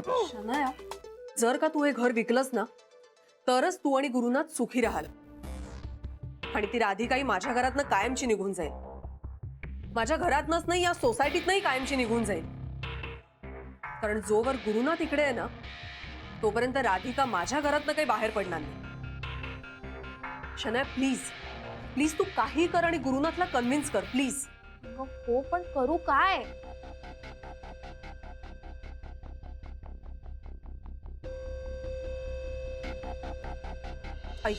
शनाया, जर का तू हे घर विकलंस ना तरच तू आणि गुरुनाथ सुखी राहाल आणि ती राधिकाही माझ्या घरातनं कायमची निघून जाईल. माझ्या घरातनच नाही, या सोसायटीतनंही कायमची निघून जाईल. कारण जोवर गुरुनाथ इकडे आहे ना तोपर्यंत राधिका माझ्या घरातनं काही बाहेर पडणार नाही. शनाया, प्लीज प्लीज तू काही कर आणि गुरुनाथला कन्व्हिन्स कर प्लीज. हो, पण करू काय? ऐक,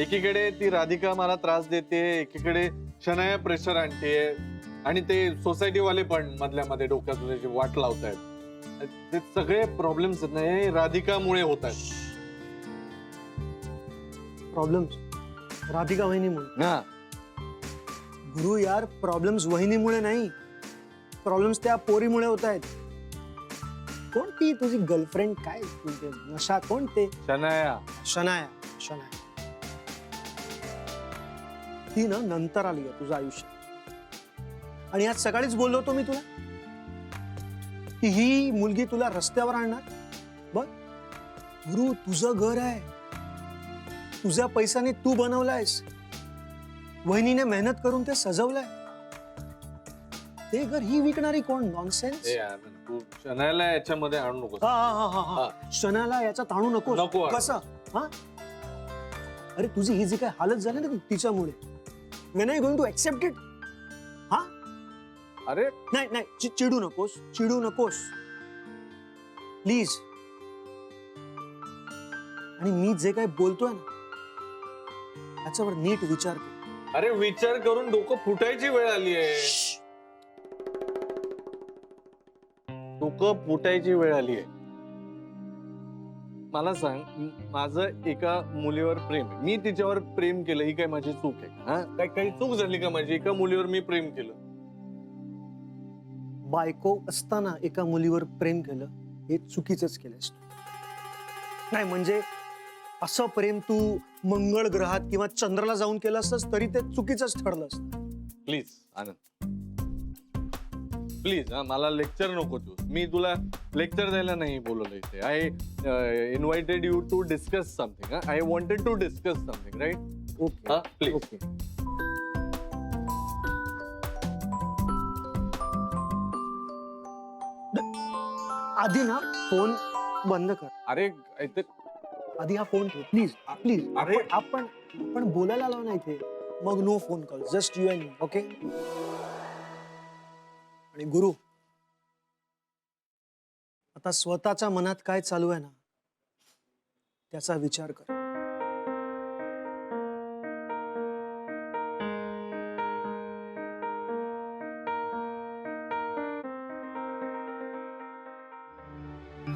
एकीकडे ती राधिका मला त्रास देते, एकीकडे शनाया प्रेशर आणते आणि ते सोसायटी वाले पण मधल्या मध्ये डोक्यात त्याची वाट लावतायत. ते सगळे प्रॉब्लेम्स नाही राधिकामुळे होत आहेत. प्रॉब्लेम्स राधिका वहिनीमुळे. हा, गुरु यार, प्रॉब्लेम्स वहिनीमुळे नाही, प्रॉब्लेम्स त्या पोरीमुळे होत आहेत. कोणती तुझी गर्लफ्रेंड? काय तुझे नशा? कोण ते? शनाया. शनाया. शनाया ती ना नंतर आली आहे तुझं आयुष्य. आणि आज सकाळीच बोललो होतो मी तुला की ही मुलगी तुला रस्त्यावर आणणार. बघ गुरु, तुझं घर आहे, तुझ्या पैशाने तू बनवलायस, वहिनीने मेहनत करून ते सजवलंय. ते घर ही विकणारी कोण? नॉनसेन्स. ए यार, तू शनायाला याच्यामध्ये आणू नको. हा हा हा हा शनाला याचा ताणू नको. नको. कसं? हा, अरे तुझी ही जी काय हालत झाली ना तिच्यामुळे, when are you going to accept it? हा, अरे नाही नाही, चिडू नकोस, चिडू नकोस प्लीज. आणि मी जे काही बोलतोय ना त्याच्यावर नीट विचार कर. अरे विचार करून डोकं फुटायची वेळ आली आहे. डोकं फुटायची वेळ आली आहे. मला सांग, माझं एका मुलीवर प्रेम आहे, मी तिच्यावर प्रेम केलं, ही काय माझी चूक आहे का? हा, काही चूक झाली का माझी? एका मुलीवर मी प्रेम केलं. बायको असताना एका मुलीवर प्रेम केलं हे चुकीचंच केलंस तू. नाही म्हणजे असं प्रेम तू मंगळ ग्रहात किंवा चंद्राला जाऊन केलं असतंस तरी ते चुकीचंच ठरलं असतं. Please Anand, please. हा, मला लेक्चर नको तू. मी तुला लेक्चर द्यायला नाही बोलवलं इथे. I invited you to discuss something. I wanted to discuss something, right? Okay please. Okay. आधी ना फोन बंद कर. अरे ते आधी हा फोन ठेव प्लीज प्लीज. अरे. आपण आपण बोलायला आलो ना इथे. मग no phone call, just you and me. Okay? आणि गुरु, आता स्वतःच्या मनात काय चालू आहे ना त्याचा विचार कर.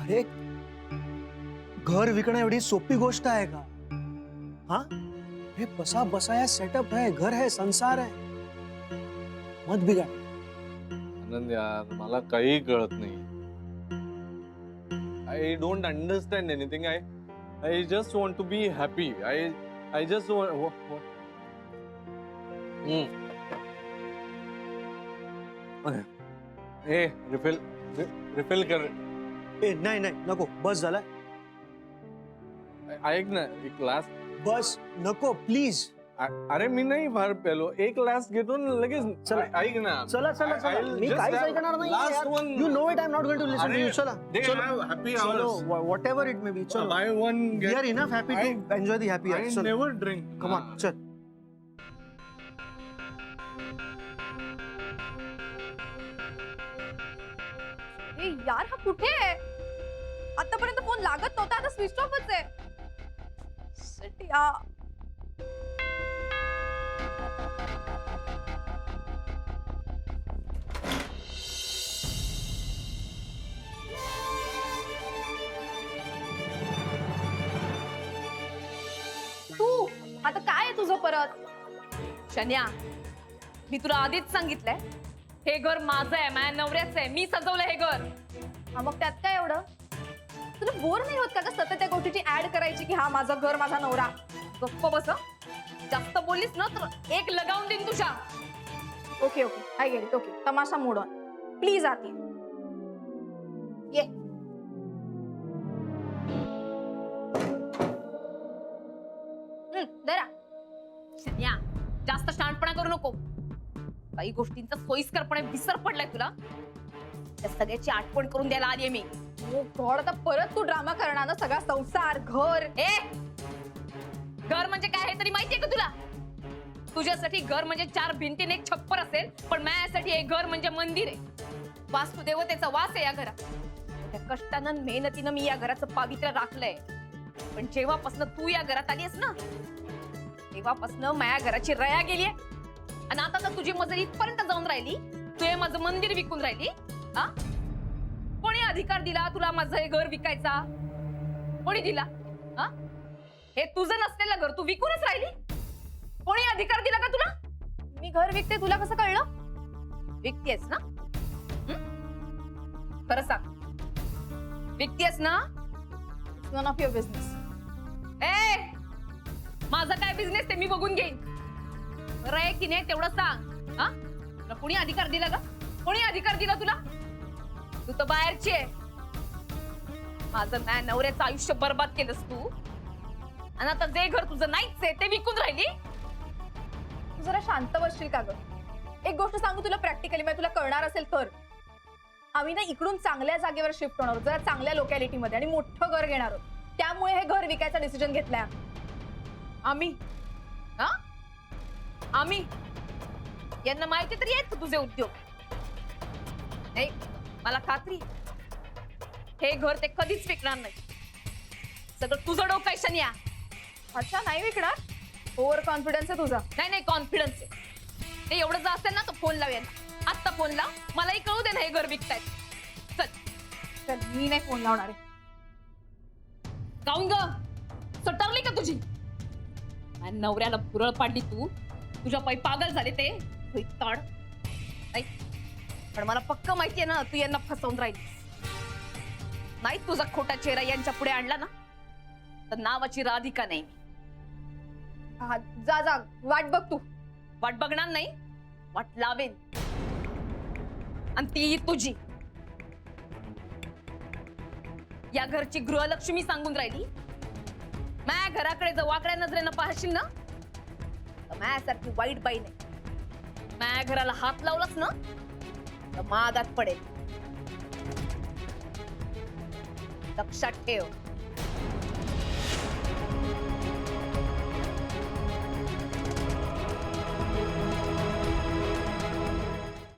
अरे घर विकणं एवढी सोपी गोष्ट आहे का? हा, हे बसा बसा या सेटअप है, घर है, संसार है. मत बिगाड़. आनंद यार, मला काही कळत नाही. I don't understand anything. I just want to be happy. I just a refill कर. ए नाही नाही नको, बस झाला. ऐक ना, एक ग्लास. बस नको प्लीज. अरे मी नाही फार पेलो, एक ग्लास घेतो ना लगेच. चला. ऐक ना. चला चला चला, मी काहीच ऐकणार नाही. Last one. You know it, I am not going to listen to you. चला They have happy hours. Whatever it may be. चलो, Buy one we get. Are enough happy to enjoy the happy I hours. चलो, never drink. Come on, चल. ए यार, हा कुठे आहे? आतापर्यंत फोन लागत नव्हता, आता स्विच ऑफच आहे. Shit यार. आता काय आहे तुझं परत. शन्या, मी तुला आधीच सांगितलंय हे घर माझं आहे, माझ्या नवऱ्याचं आहे, मी सजवलंय हे घर. हा मग त्यात काय एवढं? तुला बोर नाही होत का ग सतत त्या गोष्टीची ऍड करायची की हा माझं घर माझा नवरा? गप्प बस हं. जास्त बोललीस ना तर एक लगावून देईन तुझ्या. Okay okay I get it. Okay तमाशा मूड ऑन. प्लीज आती ये. दरा. शन्या, जास्त शांतपणा करू नको. काही गोष्टींचा सोयीस्करपणे विसर पडलाय तुला. त्या सगळ्याची आठवण करून द्यायला आलीये मी. ओ गॉड, आता परत तू ड्रामा करणार ना? सगळा संसार घर. ए, घर म्हणजे काय हे तरी माहितीये का तुला? तुझ्यासाठी घर म्हणजे 4 भिंतीने एक छप्पर असेल, पण माझ्यासाठी हे घर म्हणजे मंदिर आहे. वास्तुदेवतेचा वास आहे या घरात. त्या कष्टानं मेहनतीनं मी या घराचं पावित्र्य राखलंय. पण जेव्हापासून तू या घरात आलीस ना, तेव्हापासून माझ्या घराची रया गेलीये. आणि आता तर तुझी मजल इथपर्यंत जाऊन राहिली, तू हे माझं मंदिर विकून राहिली. हा, कोणी अधिकार दिला तुला माझं हे घर विकायचा? कोणी दिला? हा, हे तुझं नसलेलं घर तू विकूनच राहिली. कोणी अधिकार दिला का तुला? मी घर विकते, तुला कसं कळलं? विकतेस ना? खरं सांग, विकतेस ना? None of your business. ए, माझा काय बिझनेस ते मी बघून घेईन. खरं आहे की नाही तेवढं सांग. हा, तुला कोणी अधिकार दिला का? कोणी अधिकार दिला तुला? तू तर बाहेरची आहे. माझं माझ्या नवऱ्याचं आयुष्य बर्बाद केलंस तू. आणि आता जे घर तुझं नाहीच आहे ते विकून राहिली. तू जरा शांत बसशील का ग? एक गोष्ट सांगू तुला प्रॅक्टिकली, म्हणजे तुला कळणार असेल तर. आम्ही ना इकडून चांगल्या जागेवर शिफ्ट होणार आहोत, जरा चांगल्या लोकॅलिटीमध्ये, आणि मोठं घर घेणार आहोत. त्यामुळे हे घर विकायचा डिसिजन घेतलाय आम्ही. हा, आम्ही यांना माहिती तरी आहेत का तुझे उद्योग? नाही, मला खात्री हे घर ते कधीच विकणार नाही. सगळं तुझं डोकं आहे शन्या. अच्छा, नाही विकणार? ओव्हर कॉन्फिडन्स आहे तुझा. नाही नाही, कॉन्फिडन्स आहे. ते एवढं जर असेल ना तर फोन लाव यांना. आत्ता फोन लाव, मलाही कळू दे ना हे घर विकतायत. चल. चल, मी नाही फोन लावणार आहे. काऊन ग, सटारली का तुझी? आणि नवऱ्याला पुरळ पाडली तू. तुझ्या पायी पागल झाले ते ताड. पण मला पक्क माहितीये ना तू यांना फसवून राहिलीस. नाही तुझा खोटा चेहरा यांच्या पुढे आणला ना तर नावाची राधिका नाही. हा, जा जा, वाट बघ तू. वाट बघणार नाही, वाट लावेन. आणि ती तुझी. या घरची गृहलक्ष्मी सांगून राहिली. माझ्या घराकडे जर वाकड्या नजरेनं पाहशील ना तर माझ्यासारखी वाईट बाई नाही. माझ्या घराला हात लावलास ना तर मागात पडेल. लक्षात ठेव.